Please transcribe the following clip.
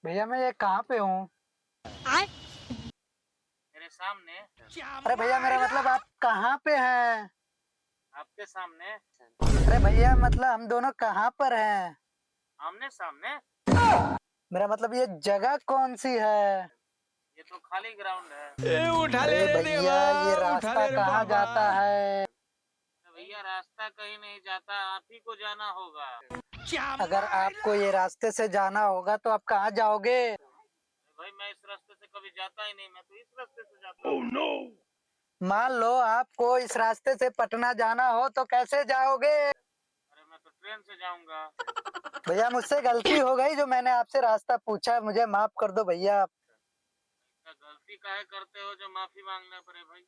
भैया मैं ये कहाँ पे हूँ? मेरे सामने। अरे भैया मेरा मतलब आप कहाँ पे हैं? आपके सामने। अरे भैया मतलब हम दोनों कहाँ पर हैं? आमने सामने। मेरा मतलब ये जगह कौन सी है? ये तो खाली ग्राउंड है। उठा ले अरे रे भैया देवा, ये उठा रास्ता ले रे कहाँ बाबा। जाता है? तो भैया रास्ता कहीं नहीं जाता, आप ही को जाना होगा। अगर आपको ये रास्ते से जाना होगा तो आप कहाँ जाओगे? भाई मैं इस रास्ते से कभी जाता ही नहीं, मैं तो इस रास्ते से जाता हूँ। no! मान लो आपको इस रास्ते से पटना जाना हो तो कैसे जाओगे? अरे मैं तो ट्रेन से जाऊंगा। भैया मुझसे गलती हो गई जो मैंने आपसे रास्ता पूछा, मुझे माफ कर दो भैया। गलती काहे करते हो जो माफी मांगना पड़े भाई।